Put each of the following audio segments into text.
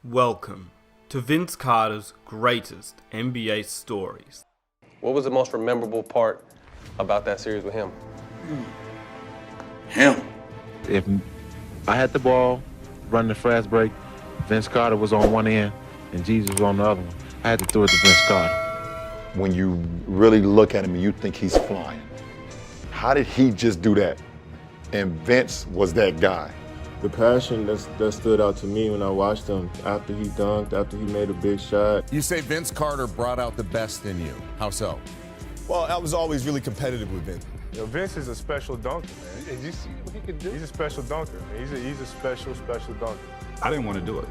Welcome to Vince Carter's greatest NBA stories. What was the most memorable part about that series with him? Him. If I had the ball, running the fast break, Vince Carter was on one end and Jesus was on the other one. I had to throw it to Vince Carter. When you really look at him and you think he's flying, how did he just do that? And Vince was that guy. The passion that stood out to me when I watched him after he dunked, after he made a big shot. You say Vince Carter brought out the best in you. How so? Well, I was always really competitive with Vince. You know, Vince is a special dunker, man. Did you see what he could do? He's a special dunker, man. He's a special dunker. I didn't want to do it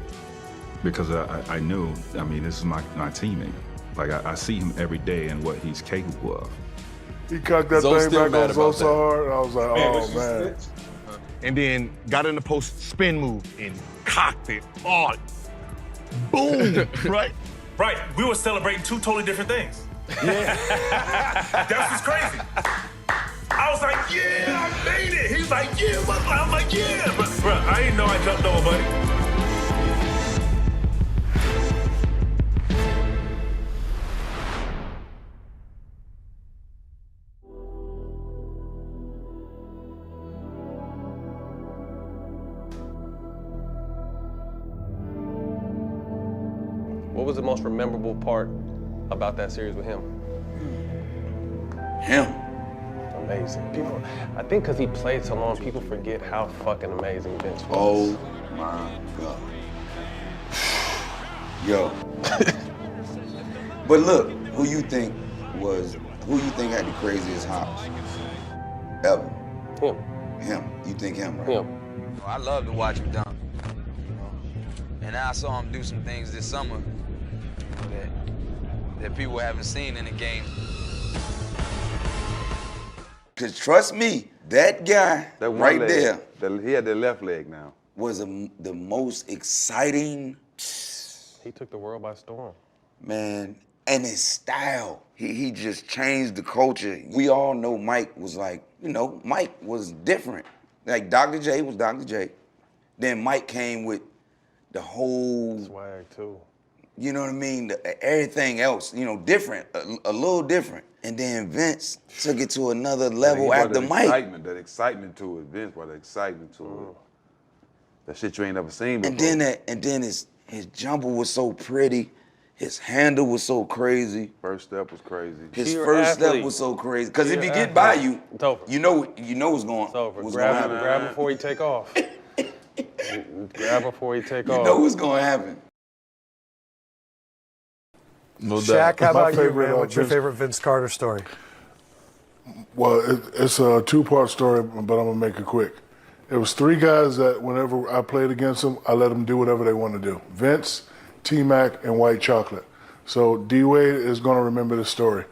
because I knew, this is my teammate. Like, I see him every day and what he's capable of. He cocked that thing back on so hard, and I was like, oh, man. And then got in the post spin move and cocked it. Oh, boom, right? Right, we were celebrating two totally different things. Yeah. That's what's crazy. I was like, yeah, I made it. He was like, yeah, what? I'm like, yeah. But, bro, I didn't know I jumped over, buddy. What was the most memorable part about that series with him? Him. Amazing. People, I think because he played so long, people forget how fucking amazing Vince was. Oh my God. Yo. But look, who you think had the craziest hops ever? Him. You think him, right? Him. I love to watch him dunk. And I saw him do some things this summer that people haven't seen in the game. Because trust me, that guy that right leg, he had the left leg now. Was the most exciting. He took the world by storm. Man, and his style. He just changed the culture. We all know Mike was like, Mike was different. Like Dr. J was Dr. J. Then Mike came with the whole swag too. You know what I mean? Everything else, different, a little different. And then Vince took it to another level after Mike. That excitement to it. Vince brought the excitement to it. That shit you ain't never seen before. And then his jumper was so pretty. His handle was so crazy. First step was crazy. His first step was so crazy. Because if he get by you, you know what's going on. Grab before he take off. Grab before he take off. You know what's going to happen. No doubt. Shaq, how about you, man? What's your favorite Vince Carter story? Well, it's a two-part story, but I'm going to make it quick. It was three guys that whenever I played against them, I let them do whatever they want to do. Vince, T-Mac, and White Chocolate. So D-Wade is going to remember this story.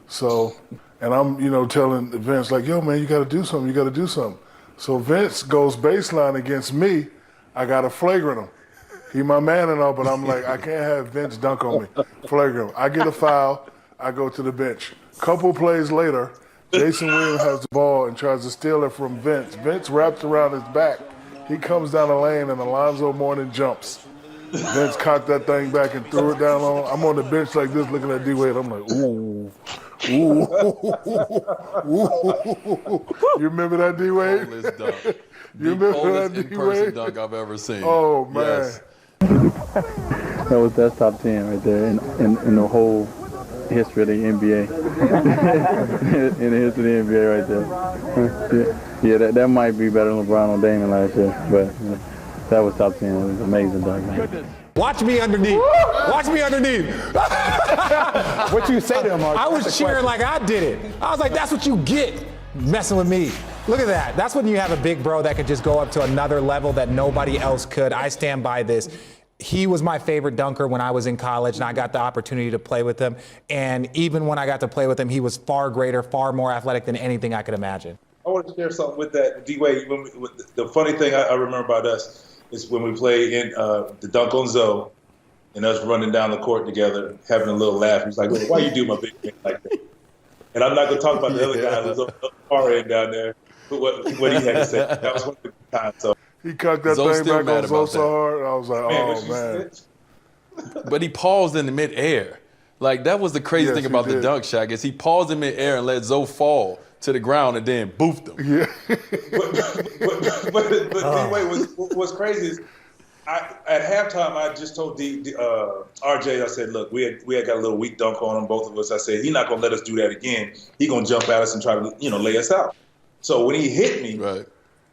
So, and I'm, telling Vince, like, yo, man, you got to do something. So Vince goes baseline against me. I got to flagrant him. He my man and all, but I'm like, I can't have Vince dunk on me. Flagrant. I get a foul. I go to the bench. Couple plays later, Jason Williams has the ball and tries to steal it from Vince. Vince wraps around his back. He comes down the lane and Alonzo Mourning jumps. Vince cocked that thing back and threw it down on. I'm on the bench like this looking at D-Wade. I'm like, ooh. You remember that, D-Wade? You remember that, D-Wade? In-person dunk I've ever seen. Oh, man. Yes. That's top 10 right there in the whole history of the NBA. In the history of the NBA right there. Yeah, that might be better than LeBron or Damon last year, but that was top 10. It was amazing dunk, man. Watch me underneath. Watch me underneath. What you say to him, Mark? I was cheering like I did it. I was like, that's what you get messing with me. Look at that. That's when you have a big bro that could just go up to another level that nobody else could. I stand by this. He was my favorite dunker when I was in college, and I got the opportunity to play with him. And even when I got to play with him, he was far greater, far more athletic than anything I could imagine. I want to share something with that, D-Wade. The funny thing I remember about us is when we played in the dunk on Zoe, and us running down the court together, having a little laugh. He's like, why you do my big man like that? And I'm not going to talk about the other guy who's on the far end down there, but what he had to say. That was one of the times. So he cocked that thing back on so hard, and I was like, man. But he paused in the midair. Like, that was the crazy thing about the dunk, Shaq, is he paused in midair and let Zoe fall to the ground and then boofed him. Yeah. but D-Wade, what's crazy is at halftime, I just told RJ, I said, look, we had got a little weak dunk on him, both of us. I said, he's not going to let us do that again. He's going to jump at us and try to, lay us out. So when he hit me,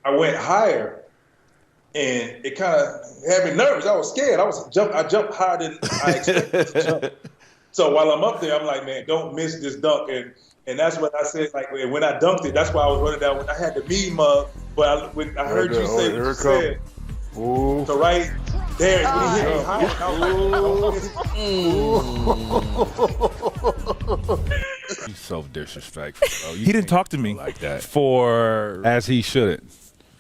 I went higher, and it kind of had me nervous. I was scared. I jumped higher than I expected to jump. So while I'm up there, I'm like, man, don't miss this dunk. And that's what I said. Like, when I dunked it, that's why I was running down. When I had the mean mug, but when I heard you say what you said. Ooh. So right there, when he hit me high, I was like, He's so disrespectful, bro. He didn't talk to me like that for as he shouldn't.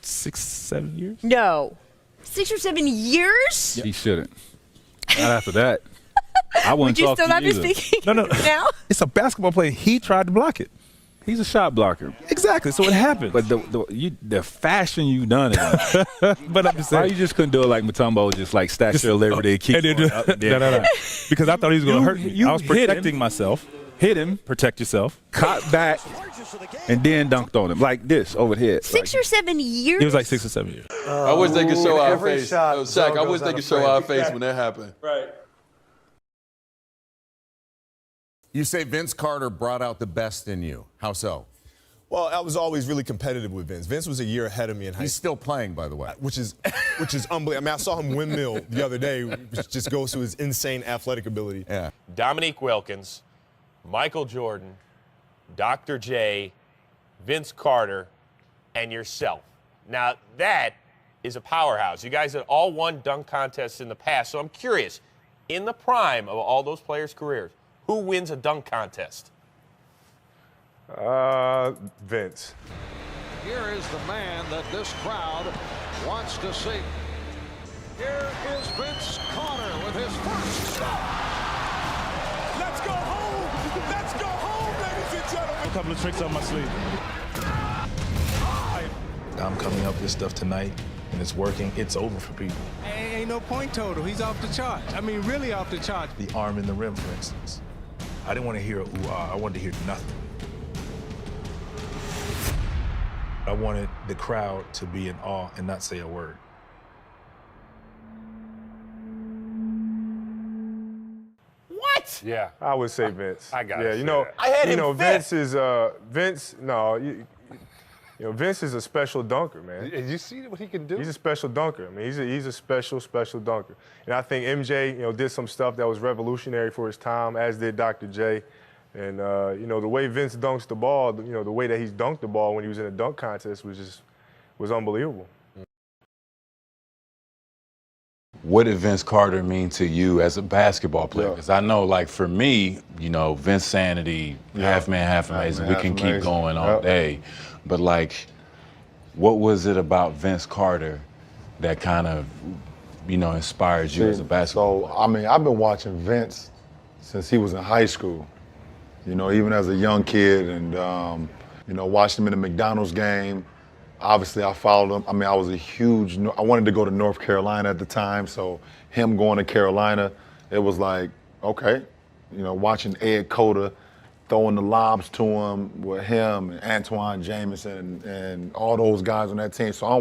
6-7 years. No. 6 or 7 years? He shouldn't. Not after that. I wouldn't Would you talk still to not be either. speaking No. now? It's a basketball player. He tried to block it. He's a shot blocker. Exactly. So it happened. But the fashion you done it. But I'm just saying. Why you just couldn't do it like Mutombo, just like Statue of Liberty and keep going up and down. No. Because I thought he was going to hurt me. I was protecting myself. Hit him, Protect yourself. caught back, and then dunked on him like this over the head. 6 or 7 years? It was like 6 or 7 years. I wish they could show our every face. shot, Shaq, I Zoe wish goes they out could of show frame. our face when that happened. right. You say Vince Carter brought out the best in you. How so? Well, I was always really competitive with Vince. Vince was a year ahead of me in high He's school. still playing, by the way. Which is unbelievable. I mean, I saw him windmill the other day, which just goes to his insane athletic ability. Yeah. Dominique Wilkins, Michael Jordan, Dr. J, Vince Carter, and yourself. Now, that is a powerhouse. You guys had all won dunk contests in the past, so I'm curious, in the prime of all those players' careers, who wins a dunk contest? Vince. Here is the man that this crowd wants to see. Here is Vince Carter with his first stop. Let's go home! Let's go home, ladies and gentlemen! A couple of tricks up my sleeve. I'm coming up with this stuff tonight, and it's working. It's over for people. Ain't no point total. He's off the chart. I mean, really off the chart. The arm in the rim, for instance. I didn't want to hear a ooh-ah. I wanted to hear nothing. I wanted the crowd to be in awe and not say a word. What? Yeah, I would say Vince. I got it. Yeah, you know, I had him Vince is Vince. No, you know, Vince is a special dunker, man. And you see what he can do? He's a special dunker. I mean, he's a special dunker. And I think MJ, did some stuff that was revolutionary for his time, as did Dr. J. And the way Vince dunks the ball, the way that he's dunked the ball when he was in a dunk contest was unbelievable. What did Vince Carter mean to you as a basketball player? Because I know, like, for me, Vince Sanity, half man, half amazing. We can keep going all day. But, like, what was it about Vince Carter that kind of, inspired you as a basketball player? So, I mean, I've been watching Vince since he was in high school. Even as a young kid, and watched him in the McDonald's game. Obviously, I followed him. I mean, I wanted to go to North Carolina at the time, so him going to Carolina, it was like, okay, watching Ed Cota throwing the lobs to him with him and Antoine Jamison and all those guys on that team. So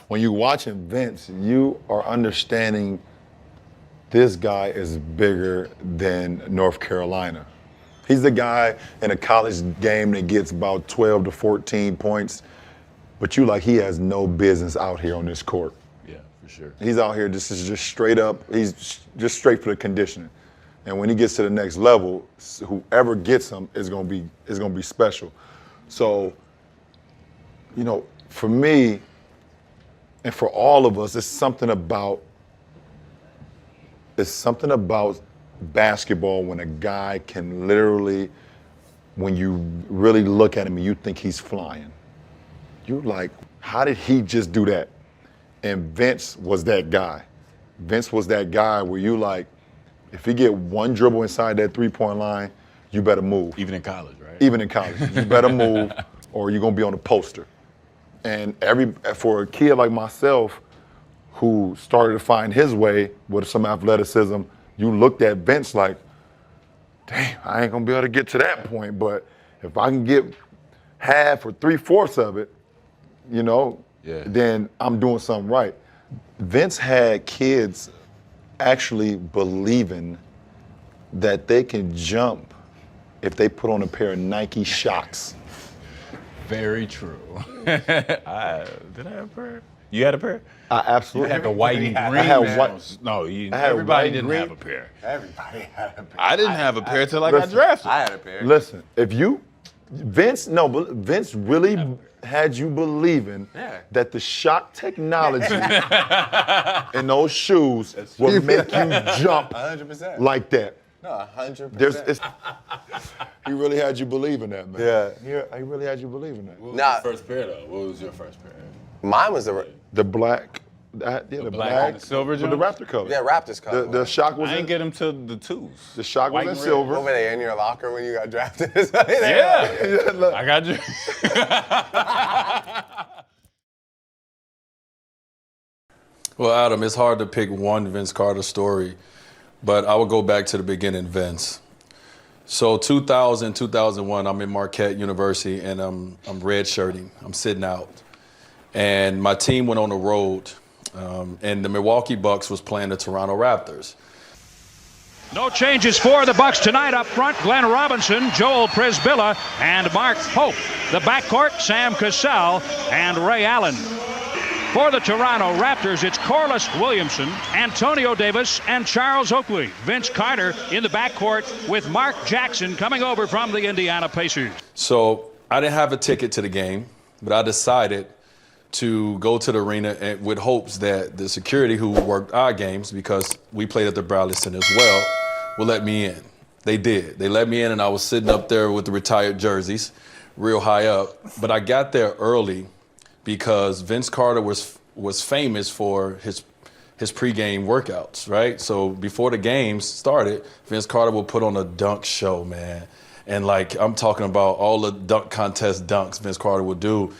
when you're watching Vince, you are understanding this guy is bigger than North Carolina. He's the guy in a college game that gets about 12 to 14 points, but he has no business out here on this court. Yeah, for sure. He's out here just straight up. He's just straight for the conditioning. And when he gets to the next level, whoever gets him is gonna be special. So, for me and for all of us, it's something about basketball when a guy can literally, when you really look at him and you think he's flying, you're like, how did he just do that? And Vince was that guy. Vince was that guy where you like, if you get one dribble inside that three-point line, you better move. Even in college, right? Even in college. You better move or you're gonna be on the poster. And for a kid like myself who started to find his way with some athleticism, you looked at Vince like, damn, I ain't gonna be able to get to that point, but if I can get half or 3/4 of it, you know, then I'm doing something right. Vince had kids actually believing that they can jump if they put on a pair of Nike Shocks. Very true. Did I have a pair? You had a pair? I absolutely You had the white and green. I had white. No, I had everybody white didn't green. have a pair. Everybody had a pair. I didn't have a pair till I got Listen, drafted. I had a pair. Listen, if you, Vince really had you believing that the shock technology in those shoes would make you jump 100%. like that. No, 100%. He really had you believing that, man. Yeah, he really had you believing that. What was your first pair, though? What was your first pair? Mine was the black. The black and the silver with the Raptor color. Yeah, Raptors color. The shock was I in. didn't get them till the twos. The shock was White in and red. silver. What were they in your locker when you got drafted? Yeah. I got you. Well, Adam, it's hard to pick one Vince Carter story, but I would go back to the beginning, Vince. So 2000, 2001, I'm in Marquette University, and I'm redshirting. I'm sitting out. And my team went on the road, and the Milwaukee Bucks was playing the Toronto Raptors. No changes for the Bucks tonight. Up front, Glenn Robinson, Joel Prisbilla, and Mark Pope. The backcourt, Sam Cassell and Ray Allen. For the Toronto Raptors, it's Corliss Williamson, Antonio Davis, and Charles Oakley. Vince Carter in the backcourt with Mark Jackson coming over from the Indiana Pacers. So I didn't have a ticket to the game, but I decided to go to the arena with hopes that the security who worked our games, because we played at the Bradley Center as well, will let me in. They did. They let me in, and I was sitting up there with the retired jerseys, real high up. But I got there early because Vince Carter was famous for his pregame workouts, right? So before the games started, Vince Carter would put on a dunk show, man. And like, I'm talking about all the dunk contest dunks Vince Carter would do.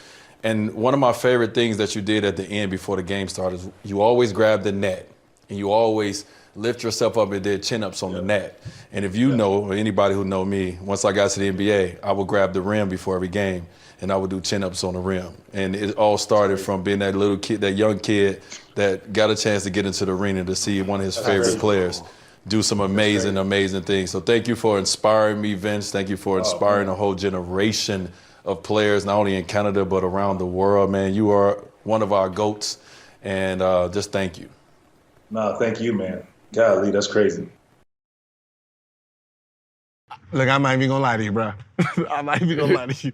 And one of my favorite things that you did at the end before the game started is you always grab the net and you always lift yourself up and did chin-ups on the net. And if you know, or anybody who know me, once I got to the NBA, I would grab the rim before every game and I would do chin-ups on the rim. And it all started from being that little kid, that young kid that got a chance to get into the arena to see one of his favorite players do some amazing, amazing things. So thank you for inspiring me, Vince. Thank you for inspiring a whole generation of players, not only in Canada, but around the world, man. You are one of our GOATs, and just thank you. No, thank you, man. Golly, that's crazy. Look, I'm not even gonna lie to you, bro. I'm not even gonna lie to you.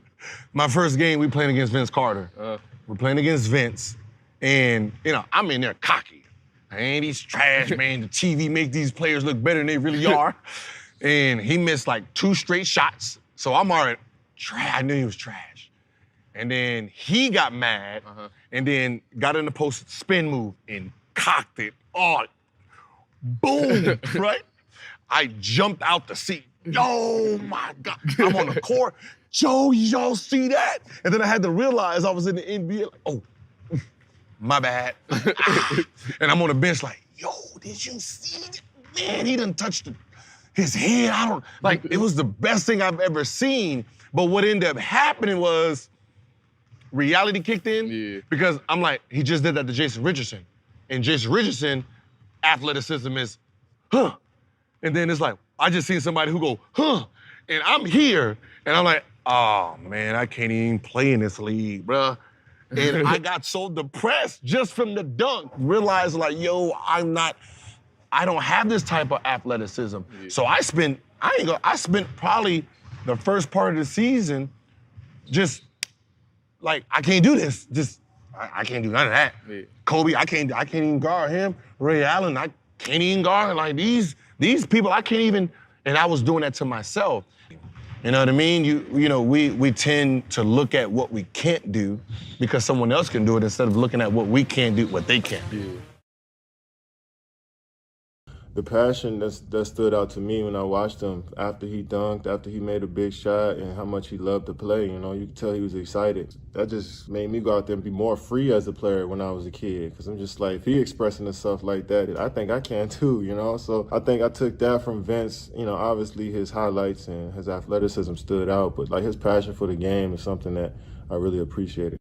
My first game, we playing against Vince Carter. We're playing against Vince, and you know, I'm in there cocky. Man, he's trash, man. The TV make these players look better than they really are. And he missed like 2 straight shots, so I'm already trash. I knew he was trash. And then he got mad, and then got in the post spin move and cocked it. Oh, boom, right? I jumped out the seat. Oh my God, I'm on the court. Joe, y'all see that? And then I had to realize I was in the NBA. Like, oh, my bad. And I'm on the bench like, yo, did you see that? Man, he done touched his head. It was the best thing I've ever seen. But what ended up happening was reality kicked in because I'm like, he just did that to Jason Richardson. And Jason Richardson, athleticism is, huh. And then it's like, I just seen somebody who go, huh. And I'm here, and I'm like, oh man, I can't even play in this league, bruh. And I got so depressed just from the dunk, realized like, yo, I don't have this type of athleticism. So I spent probably the first part of the season just like, I can't do this. I can't do none of that. Kobe, I can't even guard him. Ray Allen, I can't even guard. Like these people, I can't even, and I was doing that to myself. You know what I mean? You know, we tend to look at what we can't do because someone else can do it instead of looking at what we can't do, what they can't do. The passion that stood out to me when I watched him after he dunked, after he made a big shot, and how much he loved to play. You know, you could tell he was excited. That just made me go out there and be more free as a player when I was a kid. Because I'm just like, if he expressing himself like that, I think I can too, you know? So I think I took that from Vince. You know, obviously his highlights and his athleticism stood out, but like his passion for the game is something that I really appreciated.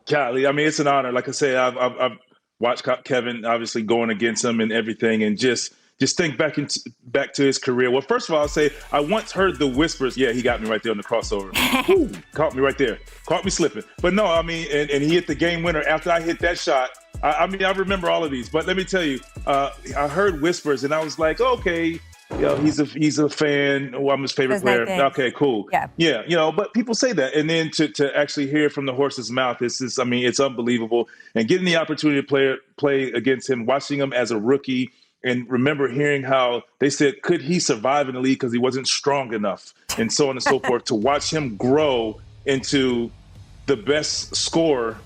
Golly, I mean, it's an honor. Like I say, I've watched Kevin obviously going against him and everything, and just think back to his career. Well, first of all, I'll say I once heard the whispers. Yeah, he got me right there on the crossover. Woo, caught me right there. Caught me slipping. But no, I mean, and he hit the game winner after I hit that shot. I mean, I remember all of these. But let me tell you, I heard whispers, and I was like, okay. You know, he's a fan. Oh, I'm his favorite player. Okay, cool. Yeah, you know, but people say that, and then to actually hear it from the horse's mouth, I mean, it's unbelievable. And getting the opportunity to play against him, watching him as a rookie, and remember hearing how they said, could he survive in the league because he wasn't strong enough, and so on and so forth. To watch him grow into the best scorer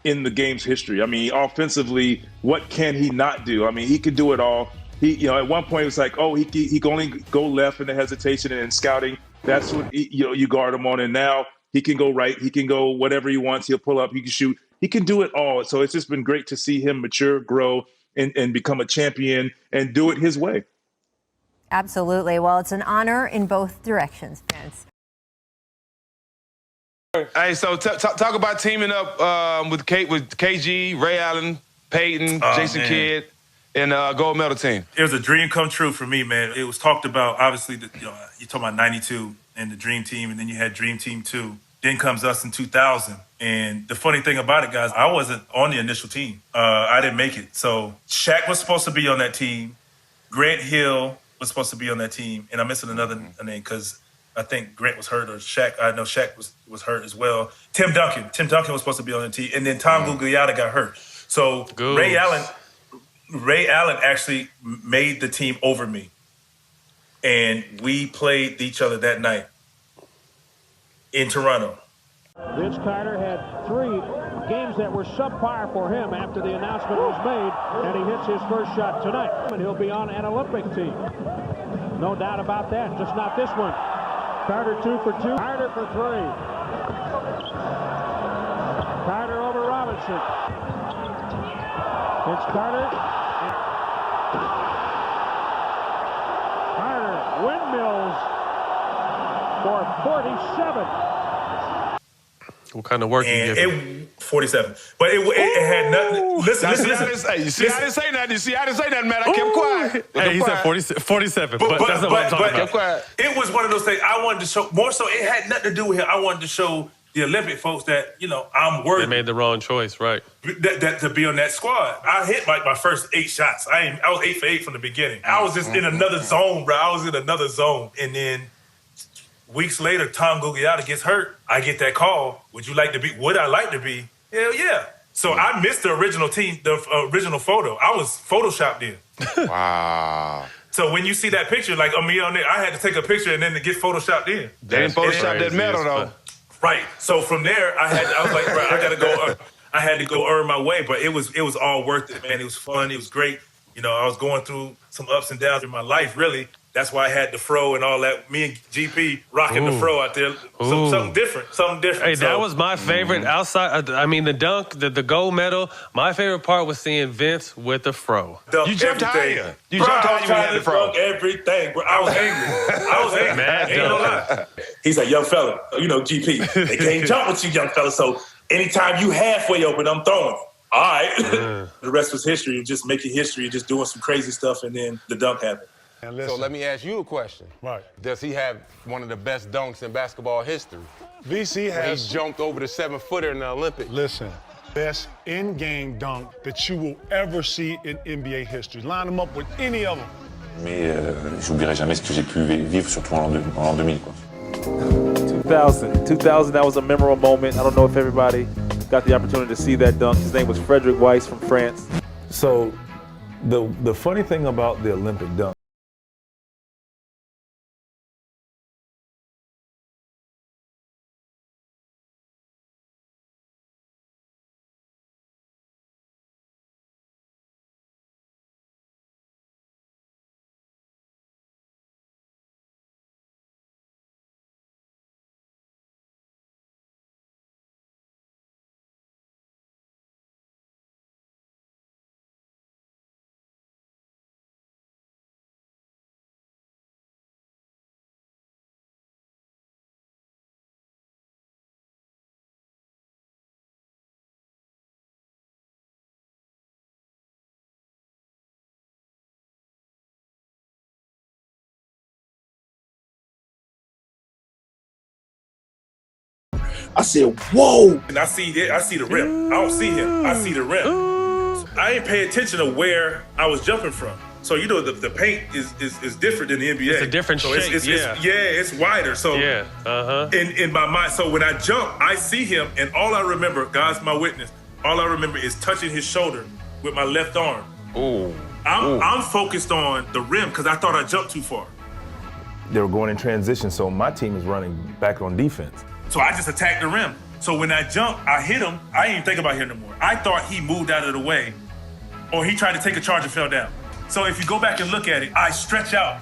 in the game's history. I mean, offensively, what can he not do? I mean, he could do it all. He, you know, at one point it was like, oh, he can only go left in the hesitation and in scouting. That's what you guard him on. And now he can go right. He can go whatever he wants. He'll pull up. He can shoot. He can do it all. So it's just been great to see him mature, grow, and become a champion and do it his way. Absolutely. Well, it's an honor in both directions, Vince. Hey, so talk about teaming up with KG, Ray Allen, Peyton, Jason Kidd, and gold medal team. It was a dream come true for me, man. It was talked about, obviously, you're talking about 92 and the Dream Team, and then you had Dream Team 2. Then comes us in 2000. And the funny thing about it, guys, I wasn't on the initial team. I didn't make it. So Shaq was supposed to be on that team. Grant Hill was supposed to be on that team. And I'm missing another name because I think Grant was hurt, or Shaq. I know Shaq was hurt as well. Tim Duncan was supposed to be on the team. And then Tom Gugliotta got hurt. So Ray Allen actually made the team over me. And we played each other that night in Toronto. Vince Carter had 3 games that were subpar for him after the announcement was made, and he hits his first shot tonight. And he'll be on an Olympic team. No doubt about that, just not this one. Carter 2 for 2, Carter for 3. Carter over Robinson. It's Carter. Carter windmills for 47. What kind of work you give? 47. But it had nothing. Listen. You see, I didn't say nothing. You see, I didn't say nothing, man. I kept quiet. Hey, he said 47, but that's not what I'm talking about. Quiet. It was one of those things I wanted to show, more so it had nothing to do with him. I wanted to show the Olympic folks that, I'm worthy. They made the wrong choice, right? That to be on that squad. I hit like my first 8 shots. I was 8 for 8 from the beginning. I was just in another zone, bro. I was in another zone. And then weeks later, Tom Gugliotta gets hurt. I get that call. Would I like to be? Hell yeah. So I missed the original team, the original photo. I was photoshopped in. Wow. So when you see that picture, like me on there, I had to take a picture and then to get photoshopped in. They didn't photoshop that medal though. Right. So from there, I was like, bro, I gotta go. I had to go earn my way, but it was all worth it, man. It was fun. It was great. I was going through some ups and downs in my life, really. That's why I had the fro and all that. Me and GP rocking the fro out there. Something different. Hey, that was my favorite outside. I mean, the dunk, the gold medal. My favorite part was seeing Vince with the fro. You jumped higher. You jumped higher when you had the fro. Everything. Bro, I was angry. Mad Ain't no lie. He's like, young fella, GP. They can't jump with you, young fella. So anytime you halfway open, I'm throwing. All right. The rest was history. Just making history, just doing some crazy stuff, and then the dunk happened. So let me ask you a question. Right. Does he have one of the best dunks in basketball history? VC has. He jumped over the 7-footer in the Olympics. Listen, best in-game dunk that you will ever see in NBA history. Line them up with any of them. Mais j'oublierai jamais ce que j'ai pu vivre, surtout en l'an 2000. Quoi. 2000, that was a memorable moment. I don't know if everybody got the opportunity to see that dunk. His name was Frederick Weiss from France. So the funny thing about the Olympic dunk, I said, whoa. And I see the rim. I don't see him. I see the rim. So I didn't pay attention to where I was jumping from. So you know the paint is different than the NBA. It's a different shape. It's wider. So in my mind, so when I jump, I see him, and all I remember, God's my witness. All I remember is touching his shoulder with my left arm. I'm focused on the rim because I thought I jumped too far. They were going in transition, so my team is running back on defense. So I just attacked the rim. So when I jumped, I hit him. I didn't even think about him no more. I thought he moved out of the way, or he tried to take a charge and fell down. So if you go back and look at it, I stretch out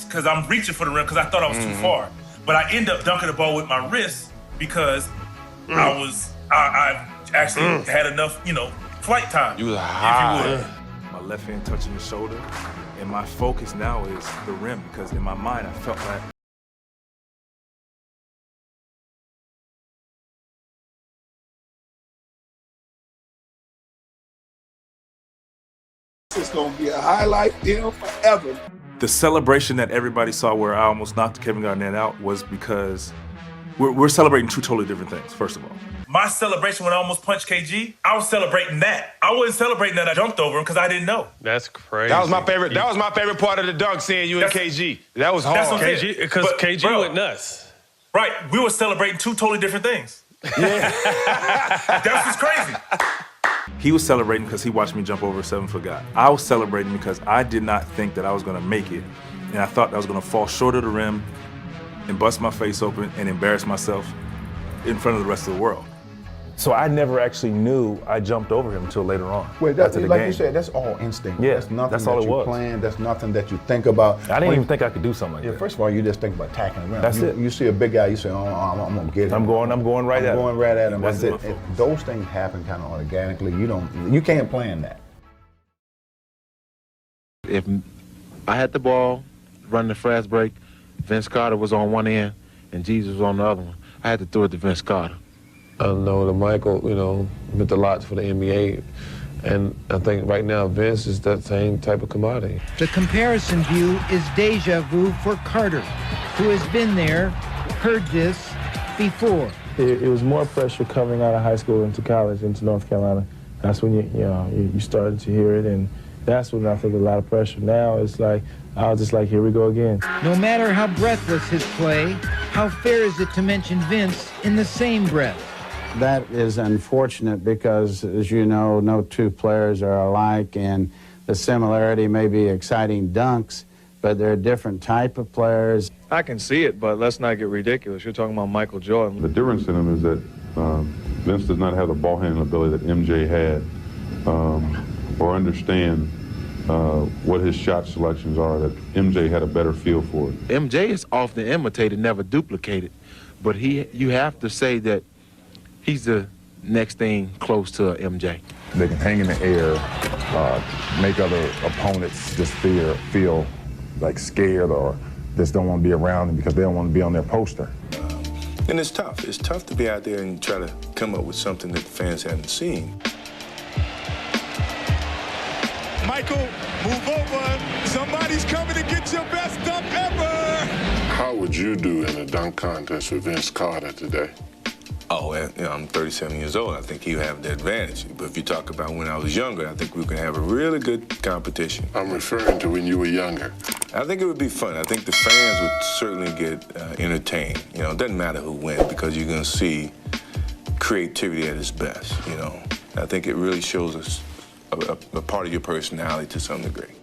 because I'm reaching for the rim because I thought I was too far. But I end up dunking the ball with my wrist because I actually had enough, flight time. You was high. My left hand touching the shoulder, and my focus now is the rim because in my mind I felt like It's gonna be a highlight film forever. the celebration that everybody saw where I almost knocked Kevin Garnett out was because we're celebrating two totally different things, first of all. My celebration when I almost punched KG, I was celebrating that. I wasn't celebrating that I jumped over him because I didn't know. That's crazy. That was my favorite. That was my favorite part of the dunk, seeing you and KG. That was hard. That's what I'm KG, because KG went nuts. Right, we were celebrating two totally different things. Yeah. That's what's crazy. He was celebrating because he watched me jump over a 7-foot guy. I was celebrating because I did not think that I was going to make it, and I thought I was going to fall short of the rim and bust my face open and embarrass myself in front of the rest of the world. So I never actually knew I jumped over him until later on. Well, that's, after the like game. you said, that's all instinct. Yeah, that's nothing that's all that it you was. plan. That's nothing that you think about. I didn't even think I could do something like that. First of all, you just think about attacking around. That's you, it. You see a big guy, you say, "Oh, I'm gonna get him." I'm going right at him. I'm going right at him. That's That's it. Those things happen kind of organically. You can't plan that. If I had the ball, running the fast break, Vince Carter was on one end and Jesus was on the other one, I had to throw it to Vince Carter. I know that Michael, meant a lot for the NBA. And I think right now Vince is that same type of commodity. The comparison view is deja vu for Carter, who has been there, heard this before. It was more pressure coming out of high school into college, into North Carolina. That's when you started to hear it, and that's when I think a lot of pressure. Now it's like, I was just like, here we go again. No matter how breathless his play, how fair is it to mention Vince in the same breath? That is unfortunate because, as you know, no two players are alike, and the similarity may be exciting dunks, but they're a different type of players. I can see it, but let's not get ridiculous. You're talking about Michael Jordan. The difference in him is that Vince does not have the ball handling ability that MJ had, or understand what his shot selections are that MJ had a better feel for it. MJ is often imitated, never duplicated, but you have to say that he's the next thing close to a MJ. They can hang in the air, make other opponents just feel like scared or just don't want to be around them because they don't want to be on their poster. And it's tough. It's tough to be out there and try to come up with something that the fans haven't seen. Michael, move over. Somebody's coming to get your best dunk ever. How would you do in a dunk contest with Vince Carter today? Oh, I'm 37 years old. I think he'll have the advantage. But if you talk about when I was younger, I think we can have a really good competition. I'm referring to when you were younger. I think it would be fun. I think the fans would certainly get entertained. It doesn't matter who wins because you're going to see creativity at its best, I think it really shows us a part of your personality to some degree.